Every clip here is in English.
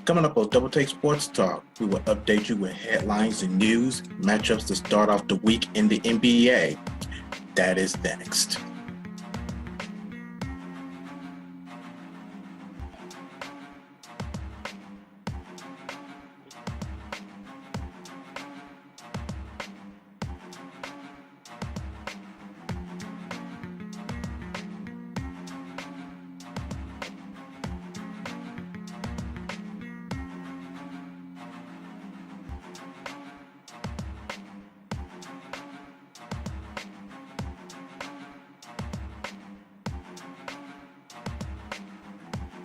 Coming up on Double Take Sports Talk, we will update you with headlines and news, matchups to start off the week in the NBA. That is next.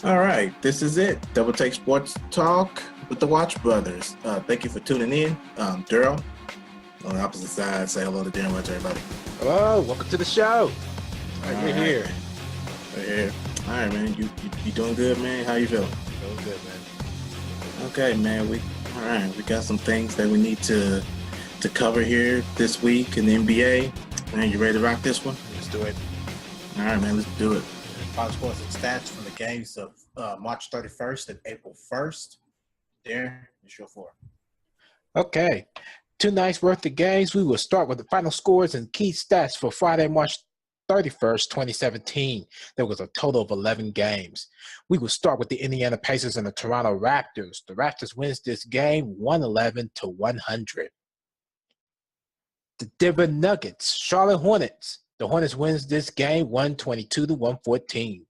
All right, this is it. Double Take Sports Talk with the Watch Brothers. Thank you for tuning in. Darrell, on the opposite side, say hello to Darrell to everybody. Hello, welcome to the show. We're here. We're here. All right, man. You doing good, man? How you feeling? Feeling good, man. Okay, man. We got some things that we need to cover here this week in the NBA. Man, you ready to rock this one? Let's do it. All right, man. Let's do it. Final scores and stats from the games of March 31st and April 1st. Darren, it's your floor. Okay. 2 nights worth of games. We will start with the final scores and key stats for Friday, March 31st, 2017. There was a total of 11 games. We will start with the Indiana Pacers and the Toronto Raptors. The Raptors wins this game 111-100. The Denver Nuggets, Charlotte Hornets. The Hornets wins this game 122-114.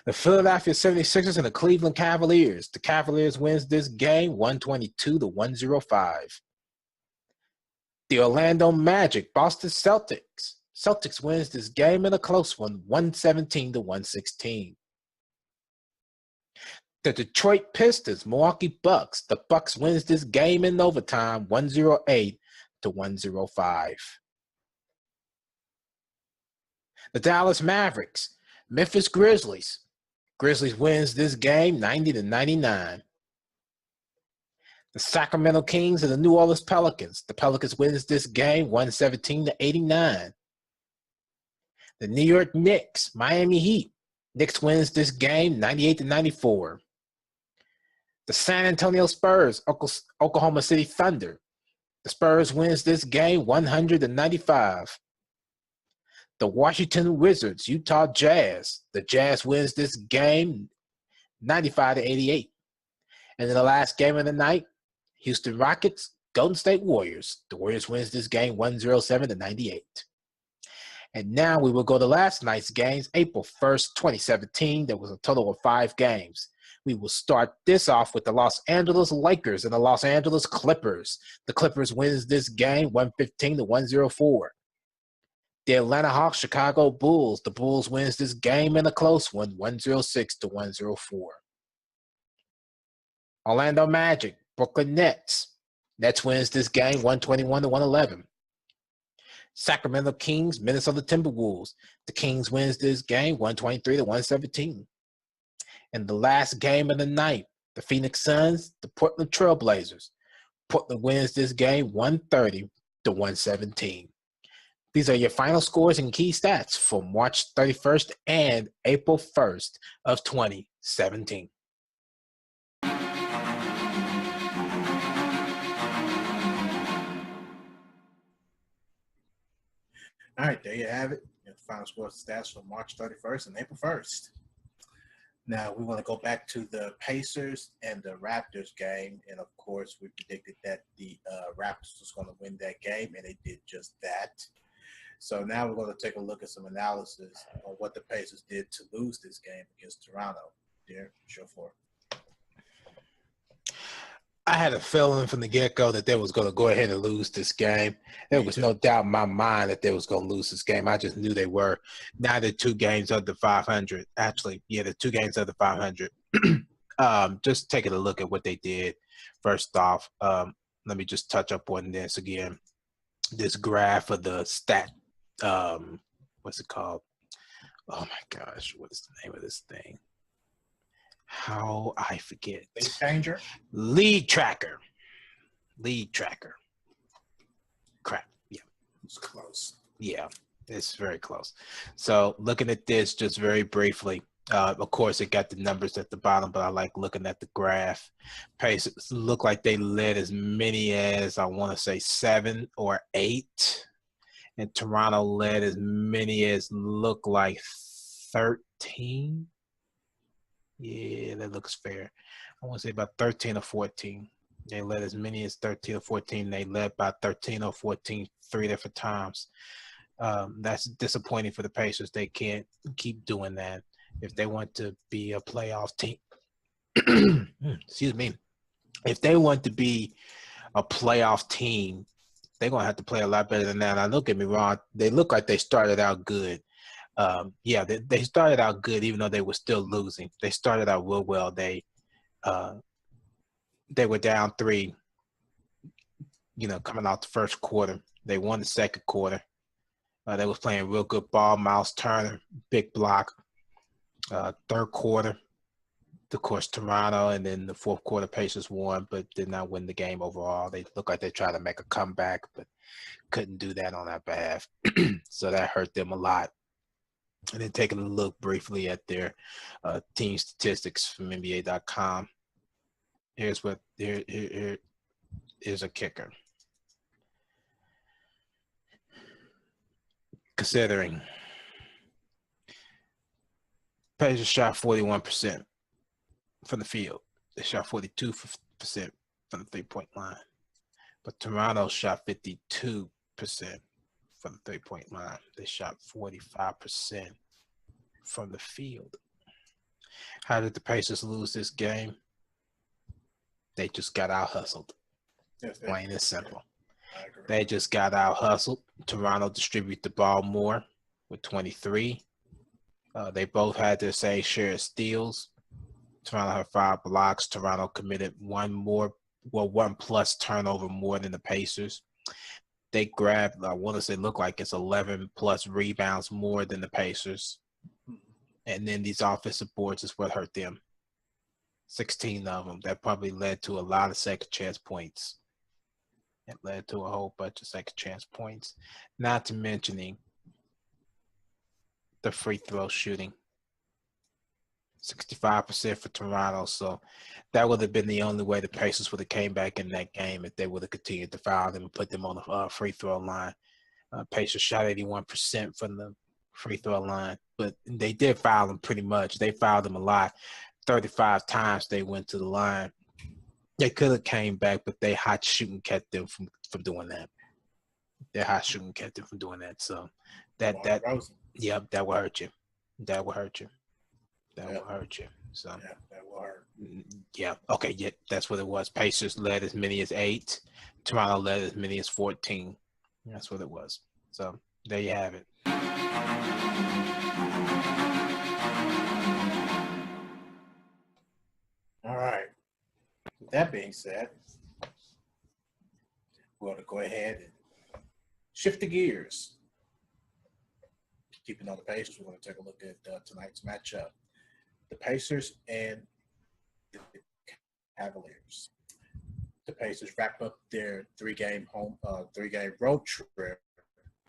The Philadelphia 76ers and the Cleveland Cavaliers. The Cavaliers wins this game 122-105. The Orlando Magic, Boston Celtics. Celtics wins this game in a close one, 117-116. The Detroit Pistons, Milwaukee Bucks. The Bucks wins this game in overtime, 108-105. The Dallas Mavericks, Memphis Grizzlies. Grizzlies wins this game 90-99. The Sacramento Kings and the New Orleans Pelicans. The Pelicans wins this game 117-89. The New York Knicks, Miami Heat. Knicks wins this game 98-94. The San Antonio Spurs, Oklahoma City Thunder. The Spurs wins this game 100-95. The Washington Wizards, Utah Jazz. The Jazz wins this game 95-88. And then the last game of the night, Houston Rockets, Golden State Warriors. The Warriors wins this game 107-98. And now we will go to last night's games, April 1st, 2017. There was a total of 5 games. We will start this off with the Los Angeles Lakers and the Los Angeles Clippers. The Clippers wins this game 115-104. The Atlanta Hawks, Chicago Bulls. The Bulls wins this game in a close one, 106-104. Orlando Magic, Brooklyn Nets. Nets wins this game, 121-111. Sacramento Kings, Minnesota Timberwolves. The Kings wins this game, 123-117. And the last game of the night, the Phoenix Suns, the Portland Trail Blazers. Portland wins this game, 130-117. These are your final scores and key stats for March 31st and April 1st of 2017. All right, there you have it. Your final scores and stats for March 31st and April 1st. Now, we want to go back to the Pacers and the Raptors game. And, of course, we predicted that the Raptors was going to win that game, and they did just that. So now we're going to take a look at some analysis on what the Pacers did to lose this game against Toronto. Darren, show for. I had a feeling from the get-go that they was going to go ahead and lose this game. There was no doubt in my mind that they was going to lose this game. I just knew they were. Now they're 2 games under 500. Actually, yeah, they're 2 games under 500. Just taking a look at what they did. First off, let me just touch up on this again. This graph of the stat. What's it called? Oh my gosh, what is the name of this thing? How I forget. Lead changer? Lead tracker. Crap. Yeah. It's close. Yeah, it's very close. So looking at this just very briefly, Of course, it got the numbers at the bottom, but I like looking at the graph. Pacers look like they led as many as, I want to say, 7 or 8. And Toronto led as many as look like 13. Yeah, that looks fair. I want to say about 13 or 14. They led as many as 13 or 14. They led by 13 or 14 3 different times. That's disappointing for the Pacers. They can't keep doing that. If they want to be a playoff team, excuse me, if they want to be a playoff team, they're going to have to play a lot better than that. Now, don't get me wrong. They look like they started out good. They started out good, even though they were still losing. They started out real well. They were down 3, coming out the first quarter. They won the second quarter. They was playing real good ball. Miles Turner, big block. Third quarter, of course, Toronto, and then the fourth quarter, Pacers won, but did not win the game overall. They looked like they tried to make a comeback, but couldn't do that on our behalf. So that hurt them a lot. And then taking a look briefly at their team statistics from NBA.com. Here's a kicker. Considering Pacers shot 41% from the field. They shot 42% from the three-point line. But Toronto shot 52% from the three-point line. They shot 45% from the field. How did the Pacers lose this game? They just got out-hustled. Yes, plain and simple. They just got out-hustled. Toronto distributed the ball more with 23. They both had their same share of steals. Toronto had 5 blocks. Toronto committed one plus turnover more than the Pacers. They grabbed, I want to say, look like it's 11 plus rebounds more than the Pacers. And then these offensive boards is what hurt them. 16 of them. That probably led to a lot of second chance points. It led to a whole bunch of second chance points. Not to mentioning the free throw shooting. 65% for Toronto. So that would have been the only way the Pacers would have came back in that game if they would have continued to foul them and put them on the free throw line. Pacers shot 81% from the free throw line, but they did foul them pretty much. They fouled them a lot. 35 times they went to the line. They could have came back, but their hot shooting kept them from doing that. Their hot shooting kept them from doing that. So that will hurt you. That will hurt you. That will hurt you. So that will hurt. Yeah. Okay. Yeah, that's what it was. Pacers led as many as 8. Toronto led as many as 14. That's what it was. So there you have it. All right. With that being said, we're going to go ahead and shift the gears. Keeping on the Pacers, we're going to take a look at tonight's matchup. The Pacers and the Cavaliers. The Pacers wrap up their three-game road trip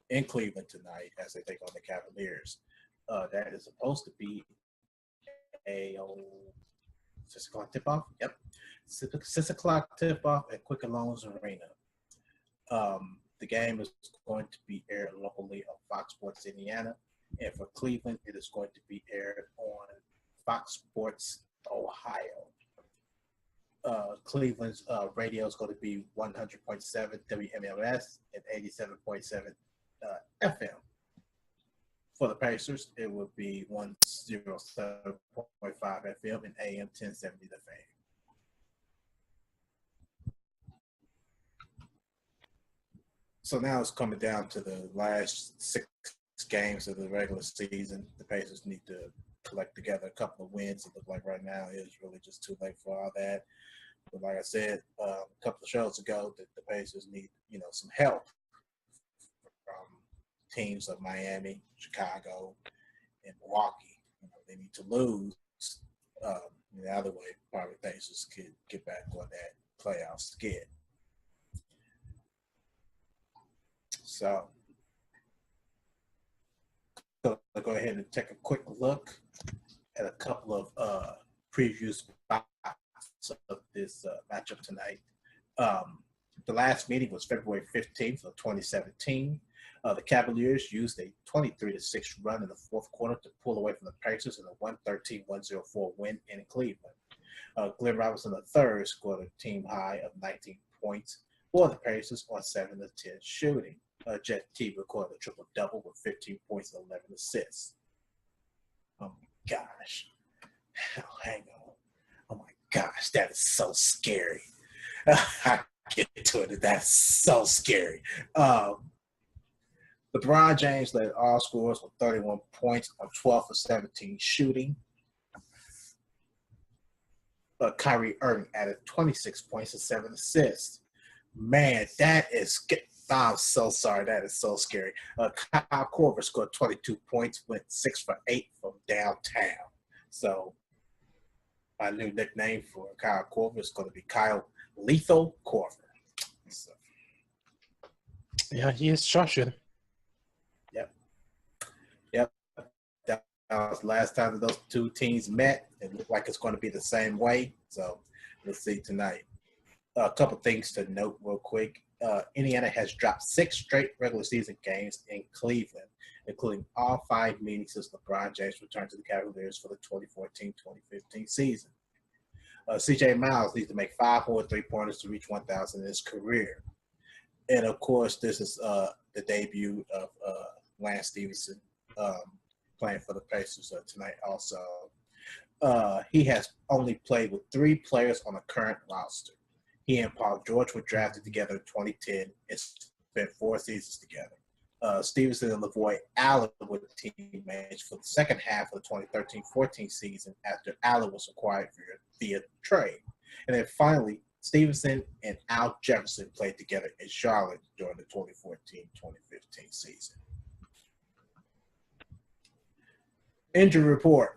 in Cleveland tonight as they take on the Cavaliers. That is supposed to be a 6 o'clock tip-off? Yep. 6 o'clock tip-off at Quicken Loans Arena. The game is going to be aired locally on Fox Sports Indiana. And for Cleveland, it is going to be aired on Fox Sports Ohio. Cleveland's radio is going to be 100.7 WMLS and 87.7 FM. For the Pacers, it will be 107.5 FM and AM 1070 the fan. So now it's coming down to the last 6 games of the regular season. The Pacers need to collect together a couple of wins. It looks like right now it's really just too late for all that. But like I said a couple of shows ago, that the Pacers need, some help from teams of Miami, Chicago, and Milwaukee. They need to lose. The other way, probably Pacers could get back on that playoff skid. So I'll go ahead and take a quick look at a couple of preview spots of this matchup tonight. The last meeting was February 15th of 2017. The Cavaliers used a 23-6 run in the fourth quarter to pull away from the Pacers in a 113-104 win in Cleveland. Glenn Robinson III scored a team high of 19 points for the Pacers on 7 of 10 shooting. Jeff Teague recorded a triple-double with 15 points and 11 assists. Oh, my gosh. Hang on. Oh, my gosh. That is so scary. I get to it. That's so scary. LeBron James led all scorers with 31 points on 12 for 17 shooting. Kyrie Irving added 26 points and 7 assists. Man, that is – I'm so sorry. That is so scary. Kyle Korver scored 22 points, went 6 for 8 from downtown. So my new nickname for Kyle Korver is going to be Kyle Lethal Korver. So. Yeah, he is structured. Yep. That was the last time that those two teams met. It looked like it's going to be the same way. So let's see tonight. A couple things to note real quick. Indiana has dropped 6 straight regular season games in Cleveland, including all 5 meetings since LeBron James returned to the Cavaliers for the 2014-2015 season. C.J. Miles needs to make 5 more three-pointers to reach 1,000 in his career. And, of course, this is the debut of Lance Stevenson playing for the Pacers tonight also. He has only played with 3 players on the current roster. He and Paul George were drafted together in 2010 and spent 4 seasons together. Stevenson and LaVoy Allen were teammates for the second half of the 2013-14 season after Allen was acquired via trade. And then finally, Stevenson and Al Jefferson played together in Charlotte during the 2014-2015 season. Injury report.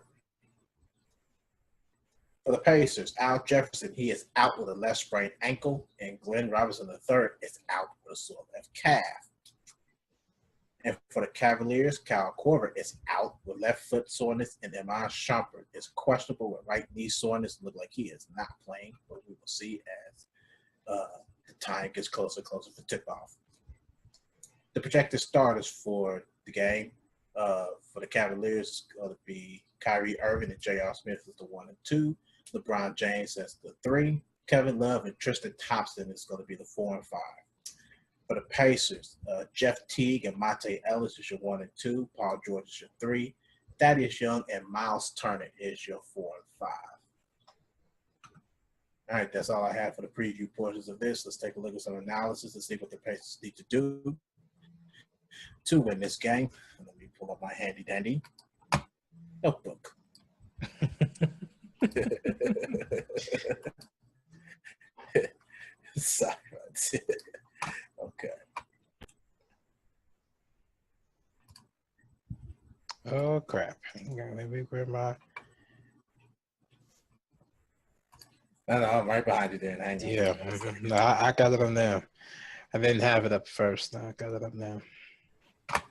For the Pacers, Al Jefferson, he is out with a left sprained ankle, and Glenn Robinson III is out with a sore left calf. And for the Cavaliers, Kyle Korver is out with left foot soreness, and Iman Shumpert is questionable with right knee soreness. Look like he is not playing, but we will see as the time gets closer and closer for tip-off. The projected starters for the game for the Cavaliers is going to be Kyrie Irving and J.R. Smith is the 1 and 2. LeBron James as the 3. Kevin Love and Tristan Thompson is going to be the 4 and 5. For the Pacers, Jeff Teague and Monte Ellis is your 1 and 2. Paul George is your 3. Thaddeus Young and Miles Turner is your 4 and 5. All right, that's all I have for the preview portions of this. Let's take a look at some analysis and see what the Pacers need to do to win this game. Let me pull up my handy-dandy notebook. Sorry about it. Okay. Oh, crap. Hang on, let me grab my... No, I'm right behind you there. Hang on. Yeah, no, I got it up now. I didn't have it up first. No, I got it up now. All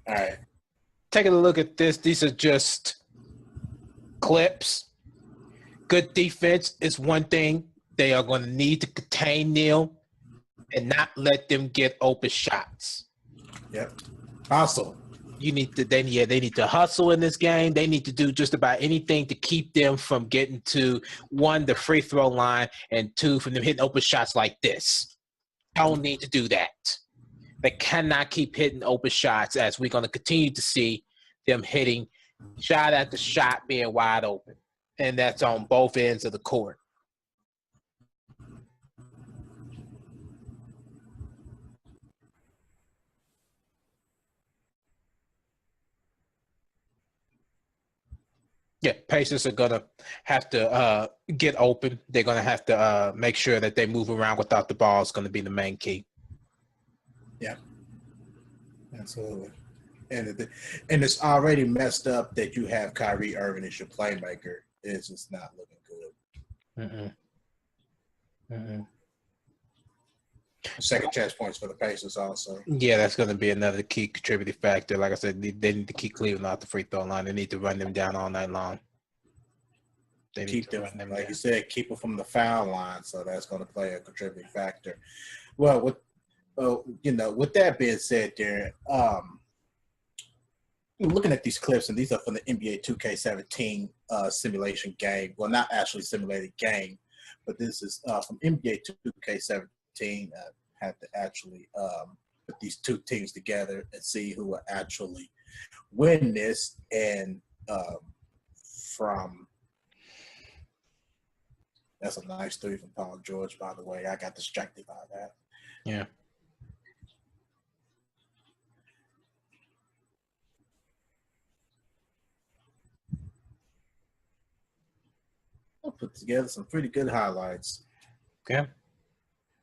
right. Taking a look at this, these are just clips. Good defense is one thing. They are going to need to contain Neal and not let them get open shots. Yep. Also, they need to hustle in this game. They need to do just about anything to keep them from getting to, 1, the free throw line, and 2, from them hitting open shots like this. Don't need to do that. They cannot keep hitting open shots, as we're going to continue to see them hitting shot after shot being wide open. And that's on both ends of the court. Yeah, Pacers are going to have to get open. They're going to have to make sure that they move around without the ball is going to be the main key. Yeah, absolutely. And it's already messed up that you have Kyrie Irving as your playmaker. It's just not looking good. Second chance points for the Pacers also. Yeah, that's going to be another key contributing factor. Like I said, they need to keep Cleveland off the free throw line. They need to run them down all night long. They need keep to them, run them like down. you said, keep them from the foul line. So that's going to play a contributing factor. Well, with that being said, Darren, looking at these clips, and these are from the NBA 2K17 simulation game. Well, not actually simulated game, but this is from NBA 2K17. Had to actually put these two teams together and see who will actually win this. And that's a nice three from Paul George, by the way. I got distracted by that. Yeah. I'll put together some pretty good highlights. Okay.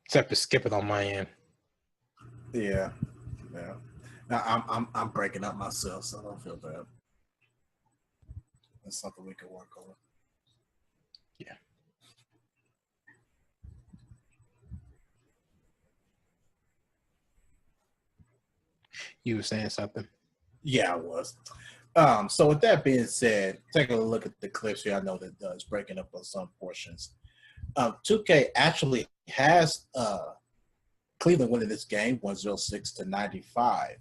Except for skipping on my end. Yeah. Now I'm breaking up myself, so I don't feel bad. That's something we can work on. Yeah. You were saying something. Yeah, I was. So with that being said, taking a look at the clips here, I know that it's breaking up on some portions. 2K actually has Cleveland winning this game 106-95.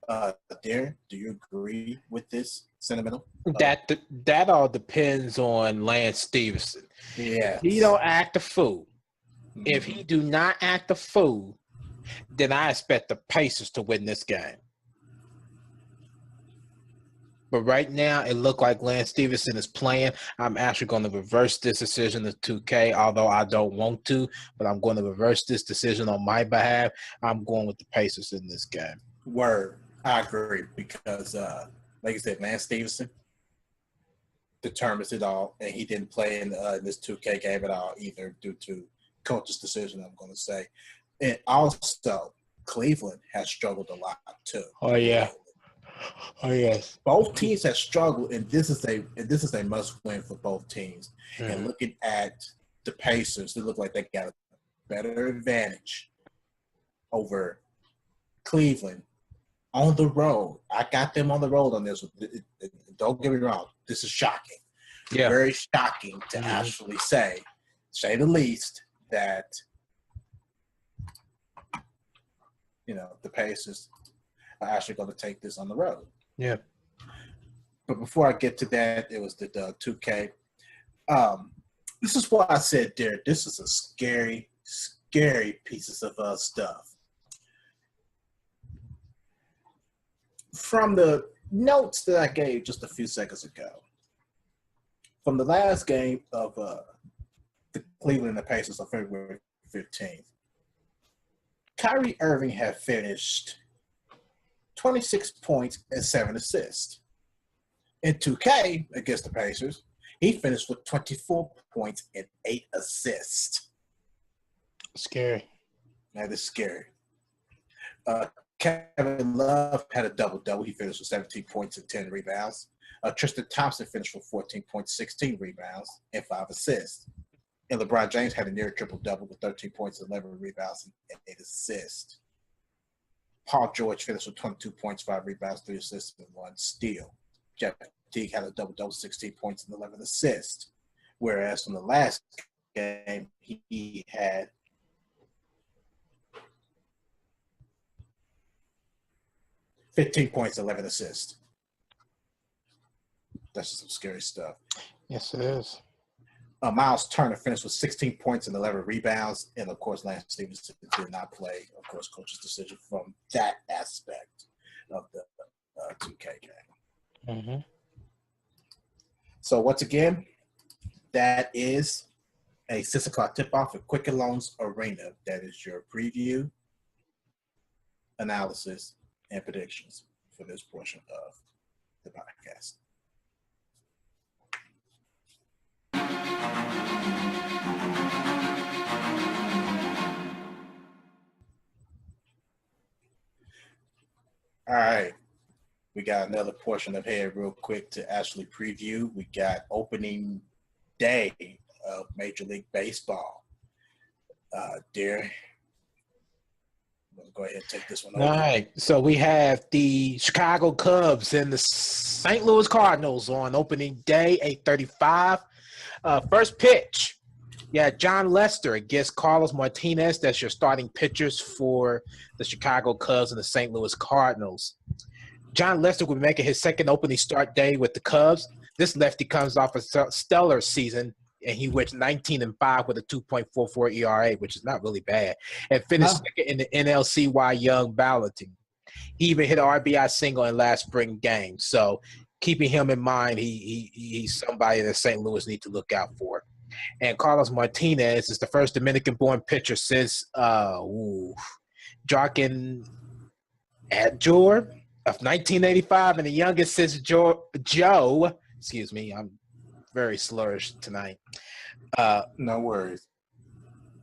Darren, do you agree with this sentimental? That all depends on Lance Stevenson. Yeah. He don't act a fool. If he do not act a fool, then I expect the Pacers to win this game. But right now, it looked like Lance Stevenson is playing. I'm actually going to reverse this decision to 2K, although I don't want to, but I'm going to reverse this decision on my behalf. I'm going with the Pacers in this game. Word. I agree because, like you said, Lance Stevenson determines it all, and he didn't play in this 2K game at all either due to coach's decision, I'm going to say. And also, Cleveland has struggled a lot too. Oh, yeah. Oh, yes. Both teams have struggled, and this is a must-win for both teams. Mm-hmm. And looking at the Pacers, they look like they got a better advantage over Cleveland on the road. I got them on the road on this. Don't get me wrong. This is shocking. Yeah. Very shocking to actually say the least, that the Pacers are actually going to take this on the road. Yeah. But before I get to that, it was the 2K. This is why I said, Derek, this is a scary, scary pieces of stuff. From the notes that I gave just a few seconds ago, from the last game of the Cleveland and the Pacers on February 15th, Kyrie Irving had finished 26 points and 7 assists. In 2K against the Pacers, he finished with 24 points and 8 assists. Scary. That is scary. Kevin Love had a double-double. He finished with 17 points and 10 rebounds. Tristan Thompson finished with 14 points, 16 rebounds, and 5 assists. And LeBron James had a near triple-double with 13 points, 11 rebounds, and 8 assists. Paul George finished with 22 points, 5 rebounds, 3 assists, and 1 steal. Jeff Teague had a double-double, 16 points, and 11 assists. Whereas from the last game, he had – $15 points, 11 assists. That's just some scary stuff. Yes, it is. Miles Turner finished with 16 points and 11 rebounds. And, of course, Lance Stevenson did not play, of course, coach's decision from that aspect of the 2K game. Mm-hmm. So, once again, that is a 6 o'clock tip-off at Quicken Loans Arena. That is your preview, analysis, and predictions for this portion of the podcast. All right. We got another portion of here real quick to actually preview. We got opening day of Major League Baseball. Dear, go ahead and take this one over. All right. So we have the Chicago Cubs and the St. Louis Cardinals on opening day, 8:35. First pitch. Yeah, John Lester against Carlos Martinez. That's your starting pitchers for the Chicago Cubs and the St. Louis Cardinals. John Lester will be making his second opening start day with the Cubs. This lefty comes off a stellar season, and he went 19-5 with a 2.44 ERA, which is not really bad, and finished second in the NLCY Young balloting. He even hit an RBI single in last spring game. So keeping him in mind, he's somebody that St. Louis need to look out for. And Carlos Martinez is the first Dominican-born pitcher since Joaquin Adjor of 1985, and the youngest since Joe. Excuse me, I'm very slurred tonight. No worries.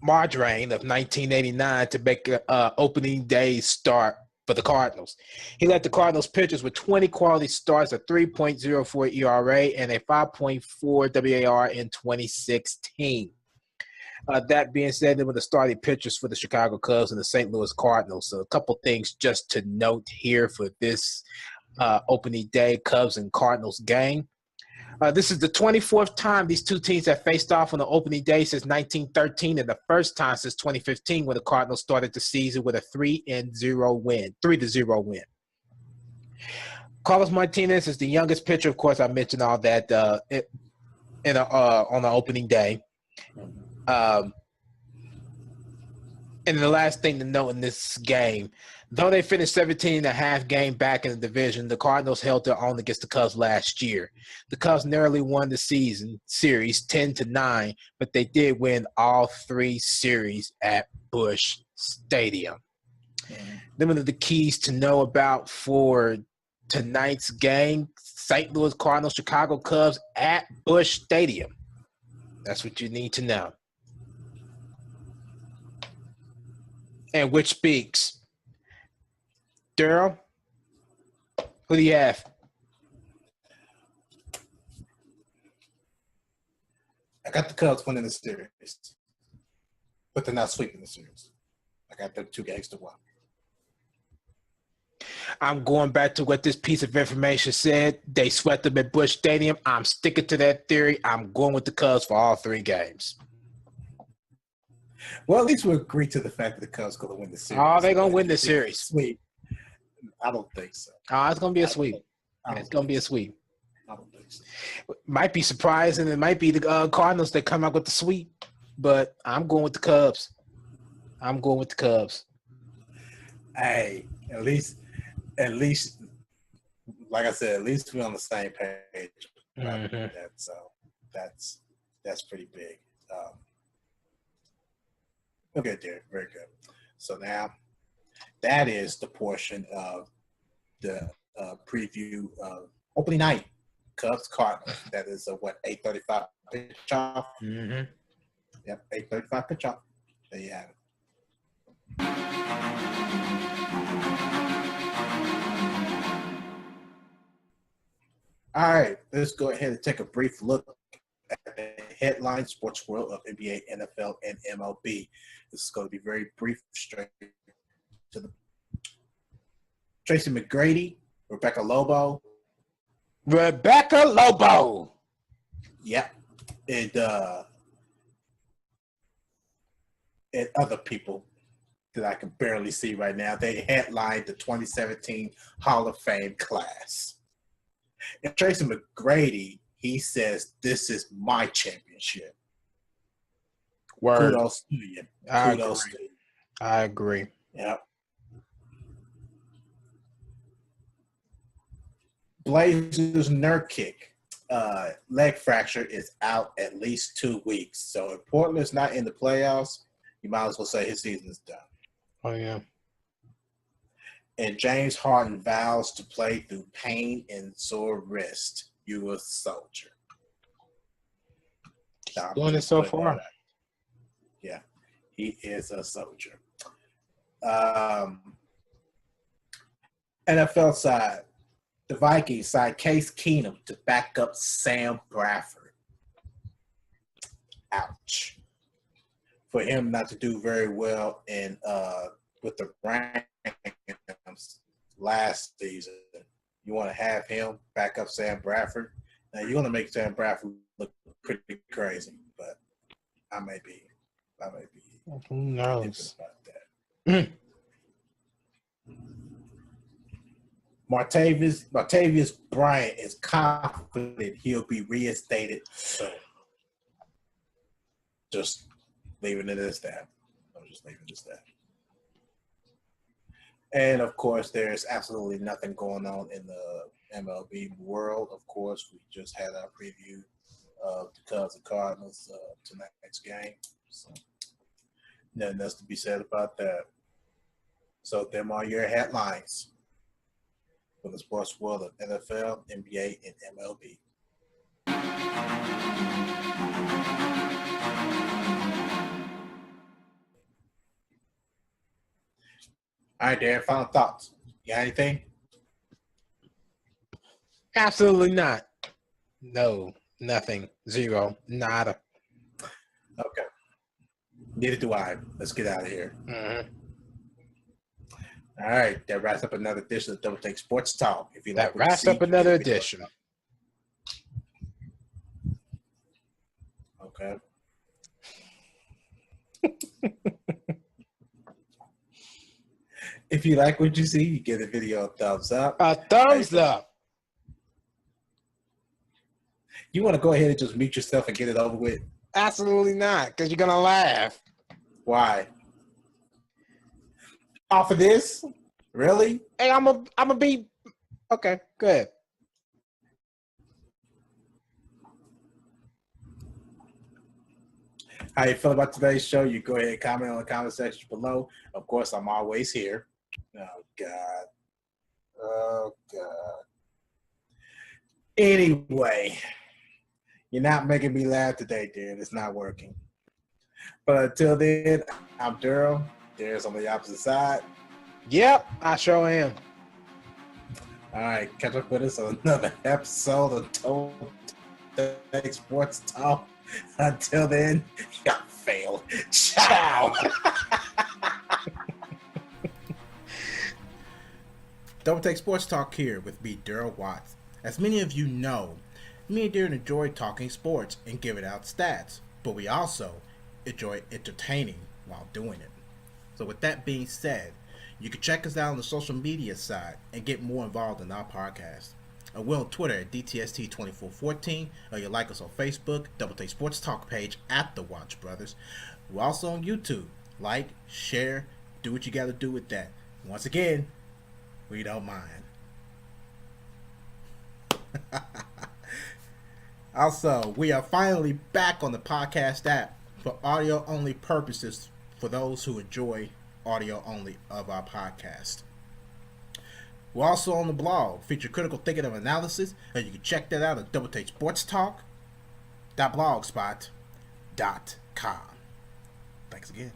Mardrain of 1989 to make an opening day start for the Cardinals. He led the Cardinals pitchers with 20 quality starts, a 3.04 ERA, and a 5.4 WAR in 2016. That being said, they were the starting pitchers for the Chicago Cubs and the St. Louis Cardinals. So a couple things just to note here for this opening day Cubs and Cardinals game. This is the 24th time these two teams have faced off on the opening day since 1913, and the first time since 2015 when the Cardinals started the season with a 3-0 win. Carlos Martinez is the youngest pitcher. Of course, I mentioned all that on the opening day. And the last thing to note in this game, though they finished 17.5 game back in the division, the Cardinals held their own against the Cubs last year. The Cubs narrowly won the series 10-9, but they did win all three series at Busch Stadium. Them are the keys to know about for tonight's game. St. Louis Cardinals, Chicago Cubs at Busch Stadium. That's what you need to know. And which speaks? Darrell, who do you have? I got the Cubs winning the series, but they're not sweeping the series. I got them 2 games to 1. I'm going back to what this piece of information said. They swept them at Busch Stadium. I'm sticking to that theory. I'm going with the Cubs for all 3 games. Well, at least we agree to the fact that the Cubs going to win the series. Oh, they're going to win the series. Sweep. I don't think so. Oh, it's going to be a sweep. It's going to be a sweep. I don't think so. Might be surprising. It might be the Cardinals that come out with the sweep, but I'm going with the Cubs. Hey, at least, like I said, at least we're on the same page. Mm-hmm. That's pretty big. Okay, Derek, very good. So now that is the portion of the preview of opening night, Cubs Cardinals. That is 8:35 pitch off. Mm-hmm. Yep, 8:35 pitch off. There you have it. All right, let's go ahead and take a brief look at the headline sports world of NBA, NFL, and MLB. This is going to be very brief, straight to the Tracy McGrady, Rebecca Lobo. Yep. And other people that I can barely see right now. They headlined the 2017 Hall of Fame class. And Tracy McGrady, he says, this is my championship. Word. Kudos to you. I agree. Yep. Blazers Nurkic, leg fracture is out at least 2 weeks. So if Portland's not in the playoffs, you might as well say his season is done. Oh, yeah. And James Harden vows to play through pain and sore wrist. You a soldier. Doing it so far. Yeah, he is a soldier. NFL side, the Vikings signed Case Keenum to back up Sam Bradford. Ouch. For him not to do very well in with the Rams last season. You want to have him back up Sam Bradford. Now you want to make Sam Bradford look pretty crazy, but I may be Who knows? about that. Martavius Bryant is confident he'll be reinstated soon. Just leaving it as that. I'm just leaving it as that. And of course, there's absolutely nothing going on in the MLB world. Of course, we just had our preview of the Cubs and Cardinals tonight's game. So nothing else to be said about that. So them are your headlines for the sports world of NFL, NBA, and MLB. All right, Darren, final thoughts. You got anything? Absolutely not. No, nothing. Zero. Nada. Okay. Neither do I. Let's get out of here. Mm-hmm. All right, that wraps up another edition of Double Take Sports Talk. If you That like what you wraps see, up another give it a edition. Okay. If you like what you see, you give the video a thumbs up. A thumbs up. You want to go ahead and just mute yourself and get it over with? Absolutely not, because you're gonna laugh. Why? Off of this? Really? Hey, I'm a be okay. Good. How you feel about today's show? You go ahead and comment on the comment section below. Of course, I'm always here. Oh, God. Oh, God. Anyway, you're not making me laugh today, dude. It's not working. But until then, I'm Darrell. Darrell's on the opposite side. Yep, I sure am. All right, catch up with us on another episode of Total Take Sports Talk. Until then, y'all failed. Ciao. Double Take Sports Talk here with me, Darrell Watts. As many of you know, me and Darren enjoy talking sports and giving out stats, but we also enjoy entertaining while doing it. So with that being said, you can check us out on the social media side and get more involved in our podcast. We're on Twitter at DTST2414, or you like us on Facebook, Double Take Sports Talk page at The Watch Brothers. We're also on YouTube. Like, share, do what you got to do with that. Once again, we don't mind. Also, we are finally back on the podcast app for audio-only purposes for those who enjoy audio-only of our podcast. We're also on the blog, feature critical thinking and analysis, and you can check that out at doubletakesportstalk.blogspot.com. Thanks again.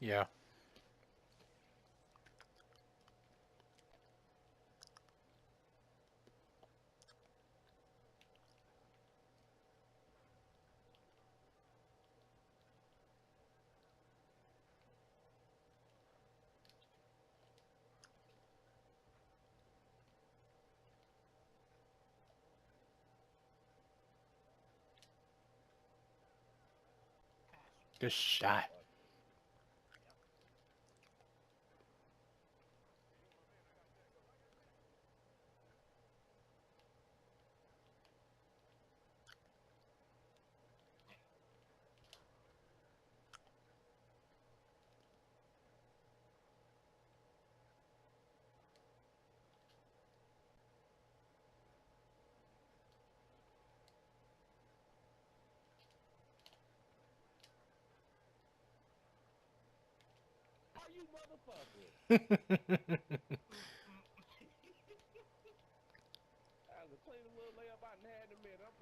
Yeah. Good shot.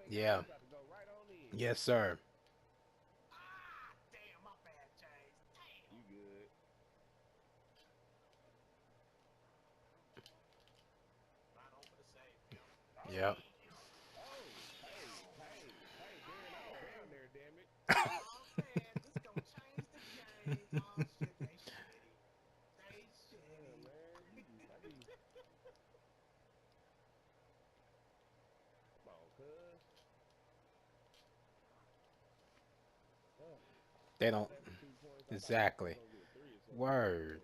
Yeah. Yes, sir. Yep. They don't. Exactly. Word.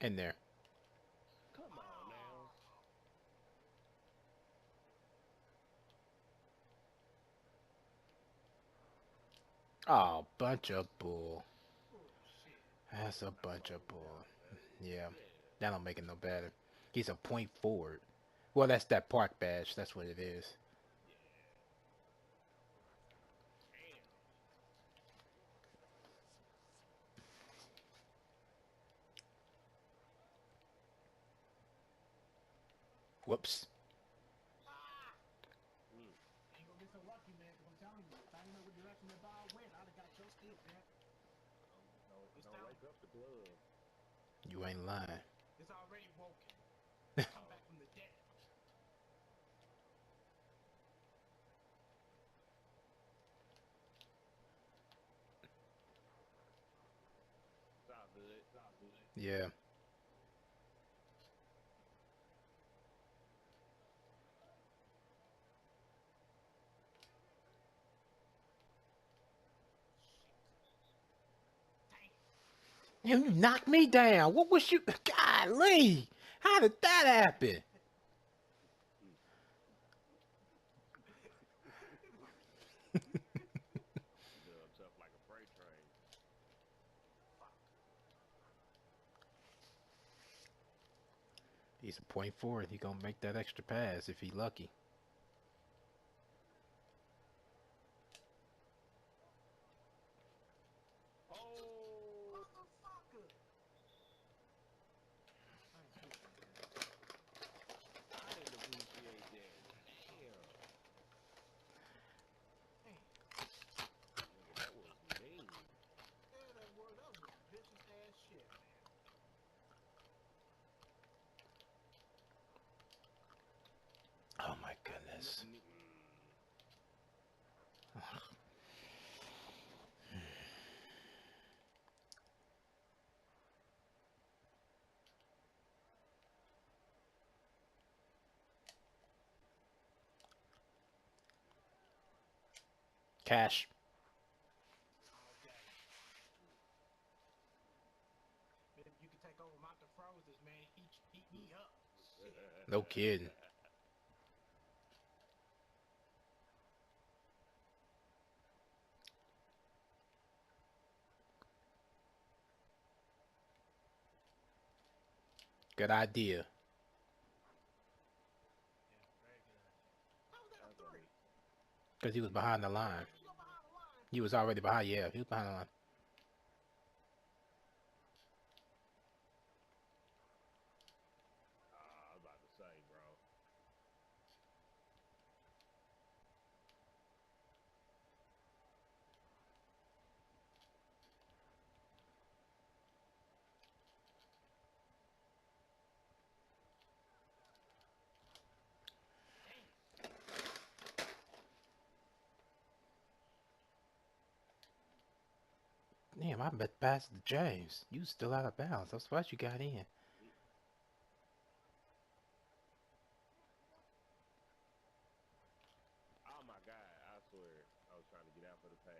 In there. Oh, bunch of bull. That's a bunch of bull. Yeah. That don't make it no better. He's a point forward. Well, that's that park badge. That's what it is. Whoops. You ain't lying. Yeah. You knocked me down. What was you? Golly. How did that happen? He's a point forward. He gonna make that extra pass if he lucky. Oh my goodness. Cash. No kidding. Good idea. Because he was behind the line. He was already behind. Yeah, he was behind the line. Damn, I bet pass to James. You still out of bounds. I'm surprised you got in. Oh my God! I swear, I was trying to get out for the pass.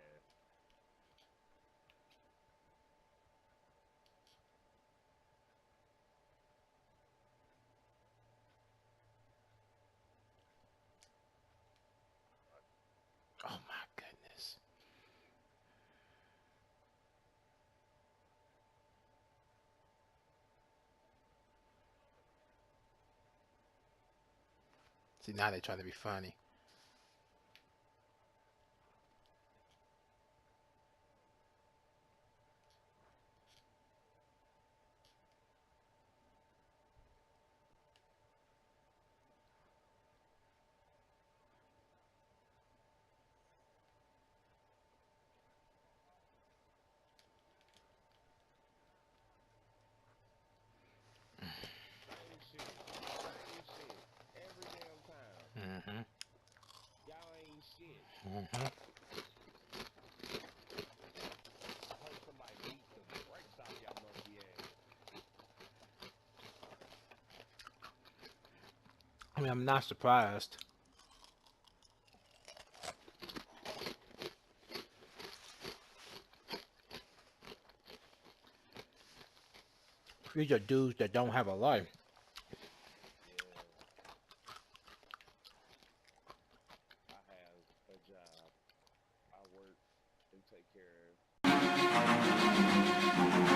Oh my goodness. See, now they try to be funny. Same shit, every damn time. Mm-hmm. Y'all ain't shit. Mm-hmm. I hope somebody beat the brakes off y'all monkey ass. I mean, I'm not surprised. These are dudes that don't have a life. Yeah, I have a job. I work and take care of